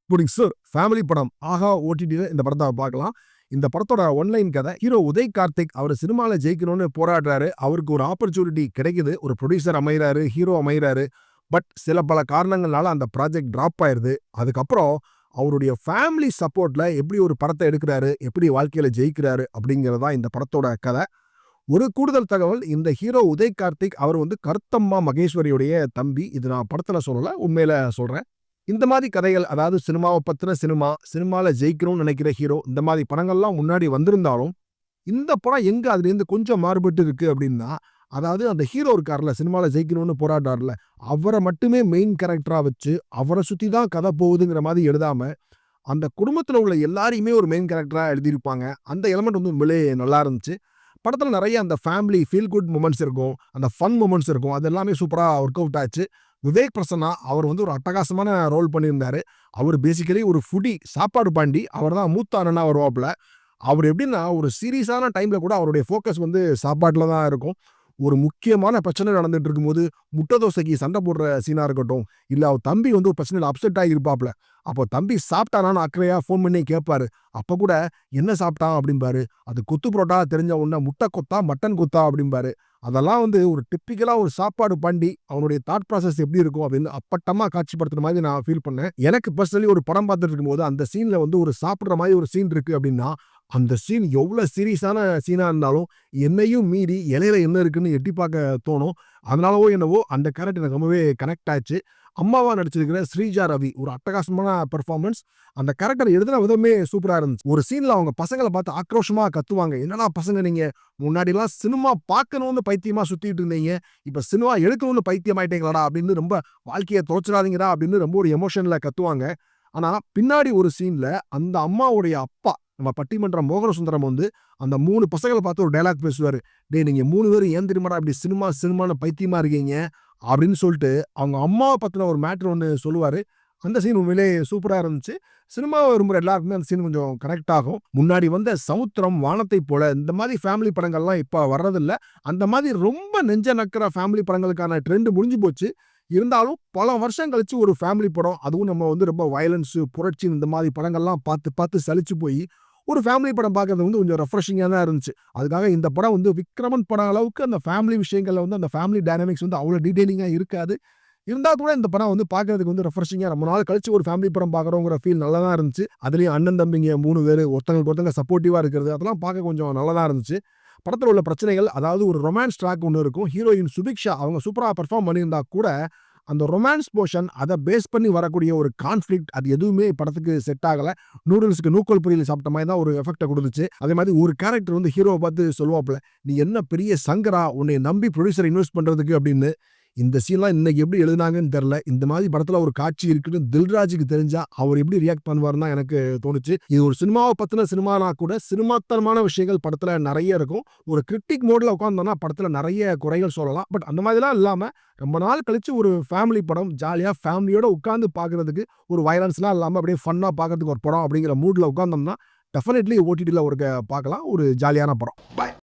குடிங் sir family படம் ஆஹா ஓடிடில இந்த படத்தை பார்க்கலாம். இந்த படத்தோட ஒன்லைன் கதை ஹீரோ உதய் கார்த்திக் அவர் சினிமால ஜெயிக்கணும்னு போராடுறாரு. அவருக்கு ஒரு ஆப்பர்ச்சுனிட்டி கிடைக்குது. ஒரு ப்ரொடியூசர் அமைகிறாரு, ஹீரோ அமைகிறாரு. பட் சில பல காரணங்களால அந்த ப்ராஜெக்ட் டிராப் ஆயிருது. அதுக்கப்புறம் அவருடைய ஃபேமிலி சப்போர்ட்ல எப்படி ஒரு படத்தை எடுக்கிறாரு, எப்படி வாழ்க்கையில ஜெயிக்கிறாரு அப்படிங்கிறது தான் இந்த படத்தோட கதை. ஒரு கூடுதல் தகவல், இந்த ஹீரோ உதய் கார்த்திக் அவர் கருத்தம்மா மகேஸ்வரியுடைய தம்பி. இது நான் படத்துல சொல்லல, உண்மையில சொல்றேன். இந்த மாதிரி கதைகள், அதாவது சினிமாவை பத்தின சினிமால ஜெயிக்கணும்னு நினைக்கிற ஹீரோ, இந்த மாதிரி படங்கள்லாம் முன்னாடி வந்திருந்தாலும், இந்த படம் எங்க அதுலேருந்து கொஞ்சம் மாறுபட்டு இருக்கு அப்படின்னா, அதாவது அந்த ஹீரோ இருக்கார்ல, சினிமால ஜெயிக்கணும்னு போராடுறார்ல, அவரை மட்டுமே மெயின் கேரக்டரா வச்சு, அவரை சுத்தி தான் கதை போகுதுங்கிற மாதிரி எழுதாம, அந்த குடும்பத்துல உள்ள எல்லாரையுமே ஒரு மெயின் கேரக்டரா எழுதியிருப்பாங்க. அந்த எலிமெண்ட் உண்மையிலே நல்லா இருந்துச்சு. படத்துல நெறைய அந்த ஃபேமிலி ஃபீல் குட் மொமெண்ட்ஸ் இருக்கும். அந்த ஃபன் மொமெண்ட்ஸ் இருக்கும். அது எல்லாமே சூப்பரா ஒர்க் அவுட் ஆச்சு. விவேக் பிரசன்னா அவர் ஒரு அட்டகாசமான ரோல் பண்ணியிருந்தாரு. அவர் பேசிக்கலி ஒரு ஃபுடி, சாப்பாடு பாண்டி. அவர் தான் மூத்த அண்ணனா வருவாப்புல. அவர் எப்படின்னா, ஒரு சீரியஸான டைம்ல கூட அவருடைய ஃபோக்கஸ் சாப்பாட்டுல தான் இருக்கும். ஒரு முக்கியமான பிரச்சனை நடந்துட்டு இருக்கும்போது, முட்டை தோசைக்கு சண்டை போடுற சீனா இருக்கட்டும், இல்ல அவர் தம்பி ஒரு பிரச்சனையில அப்செட் ஆகி இருப்பாப்ல. அப்போ தம்பி சாப்பிட்டானான்னு அக்கறையா ஃபோன் பண்ணி கேட்பாரு. அப்ப கூட என்ன சாப்பிட்டான் அப்படிம்பாரு. அது கொத்து புரோட்டா தெரிஞ்ச உடனே முட்டை கொத்தா, மட்டன் கொத்தா அப்படிம்பாரு. அதெல்லாம் ஒரு டிப்பிக்கலா ஒரு சாப்பாடு பண்டி அவனுடைய தாட் ப்ராசஸ் எப்படி இருக்கும் அப்படின்னு அப்பட்டமா காட்சிப்படுத்துற மாதிரி நான் ஃபீல் பண்ணேன். எனக்கு பர்சனலி ஒரு படம் பார்த்துட்டு இருக்கும்போது அந்த சீன்ல ஒரு சாப்பிடுற மாதிரி ஒரு சீன் இருக்கு அப்படின்னா, அந்த சீன் எவ்வளவு சீரியஸான சீனா இருந்தாலும் என்னையும் மீறி இலையில என்ன இருக்குன்னு எட்டி பார்க்க தோணும். அதனாலவோ என்னவோ அந்த கேரக்டர் எனக்கு ரொம்பவே கனெக்ட் ஆச்சு. அம்மாவா நடிச்சிருக்கிற ஸ்ரீஜா ரவி ஒரு அட்டகாசமான பெர்ஃபார்மன்ஸ். அந்த கேரக்டர் எழுதின விதமே சூப்பரா இருந்துச்சு. ஒரு சீன்ல அவங்க பசங்களை பார்த்து ஆக்ரோஷமா கத்துவாங்க. என்னடா பசங்க நீங்க, முன்னாடிலாம் சினிமா பார்க்கணும்னு பைத்தியமா சுத்திட்டு இருந்தீங்க, இப்ப சினிமா எடுக்கணும்னு பைத்தியம் ஆயிட்டீங்களாடா அப்படின்னு, ரொம்ப வாழ்க்கையை தொலைச்சிடாதீங்கடா அப்படின்னு ரொம்ப ஒரு எமோஷன்ல கத்துவாங்க. ஆனா பின்னாடி ஒரு சீன்ல அந்த அம்மாவுடைய அப்பா நம்ம பட்டிமன்றம் மோகன சுந்தரம் அந்த 3 பசங்களை பார்த்து ஒரு டயலாக் பேசுவாரு. டேய் நீங்க 3 பேரும் ஏன் தெரியுமாடா இப்படி சினிமான்னு பைத்தியமா இருக்கீங்க அப்படின்னு சொல்லிட்டு அவங்க அம்மாவை பத்தின ஒரு மேட்டர் சொல்லுவாரு. அந்த சீன் உண்மையிலே சூப்பரா இருந்துச்சு. சினிமாவை விரும்புற எல்லாருக்குமே அந்த சீன் கொஞ்சம் கனெக்ட் ஆகும். முன்னாடி வந்த சமுத்திரம், வானத்தை போல இந்த மாதிரி ஃபேமிலி படங்கள்லாம் இப்ப வர்றதில்ல. அந்த மாதிரி ரொம்ப நெஞ்ச நக்கிற ஃபேமிலி படங்களுக்கான ட்ரெண்ட் முடிஞ்சு போச்சு. இருந்தாலும் பல வருஷம் கழிச்சு ஒரு ஃபேமிலி படம், அதுவும் நம்ம ரொம்ப வயலன்ஸ், புரட்சி இந்த மாதிரி படங்கள்லாம் பார்த்து பார்த்து சலிச்சு போய் ஒரு ஃபேமிலி படம் பார்க்கறது கொஞ்சம் ரெஃப்ரெஷிங்கா தான் இருந்துச்சு. அதுக்காக இந்த படம் விக்ரமன் படம் அளவுக்கு அந்த ஃபேமிலி விஷயங்கள்ல அந்த ஃபேமிலி டைனமிக்ஸ் அவ்வளோ டீடைலிங்கா இருக்காது. இருந்தா கூட இந்த படம் பார்க்கறதுக்கு ரெஃப்ரெஷிங்கா, ரொம்ப நாள் கழிச்சு ஒரு ஃபேமிலி படம் பார்க்குறோங்கிற ஃபீல் நல்லா தான் இருந்துச்சு. அதுலயும் அண்ணன் தம்பிங்க 3 பேரு ஒருத்தங்களுக்கு ஒருத்தங்க சப்போர்ட்டிவா இருக்கிறது, அதெல்லாம் பார்க்க கொஞ்சம் நல்லா தான் இருந்துச்சு. படத்துல உள்ள பிரச்சனைகள், அதாவது ஒரு ரொமான்ஸ் ட்ராக் இருக்கும். ஹீரோயின் சுபிக்ஷா அவங்க சூப்பரா பெர்ஃபார்ம் பண்ணியிருந்தா கூட, அந்த ரொமான்ஸ் போர்ஷன் அத பேஸ் பண்ணி வரக்கூடிய ஒரு கான்ஃப்ளிக்ட் அது எதுவுமே படத்துக்கு செட் ஆகல. நூடுல்ஸ்க்கு நூக்கல் பொரியல் சாப்பிட்ட மாதிரி தான் ஒரு எஃபெக்ட்ட குடுத்துச்சு. அதே மாதிரி ஒரு கேரக்டர் ஹீரோவ பார்த்து சொல்லுவாப்ல, "நீ என்ன பெரிய சங்கரா, உன்னைய நம்பி ப்ரொடியூசர் இன்வெஸ்ட் பண்றதுக்கு" அப்படின்னு. இந்த சீன்லாம் இன்னைக்கு எப்படி எழுதுனாங்கன்னு தெரியல. இந்த மாதிரி படத்துல ஒரு காட்சி இருக்குன்னு தில்ராஜுக்கு தெரிஞ்சா அவர் எப்படி ரியாக்ட் பண்ணுவாருன்னு தான் எனக்கு தோணுச்சு. இது ஒரு சினிமாவை பத்தின சினிமானா கூட சினிமாத்தனமான விஷயங்கள் படத்துல நெறைய இருக்கும். ஒரு கிரிட்டிக் மோட்ல உட்கார்ந்தோம்னா படத்துல நெறைய குறைகள் சொல்லலாம். பட் அந்த மாதிரிலாம் இல்லாம, ரொம்ப நாள் கழிச்சு ஒரு ஃபேமிலி படம் ஜாலியா ஃபேமிலியோட உட்கார்ந்து பார்க்கறதுக்கு, ஒரு வயலன்ஸ்லாம் இல்லாம அப்படியே ஃபன்னா பார்க்கறதுக்கு ஒரு படம் அப்படிங்கிற மூட்ல உட்கார்ந்தோம்னா, டெஃபினெட்லி ஓடிடில பார்க்கலாம். ஒரு ஜாலியான படம். பாய்.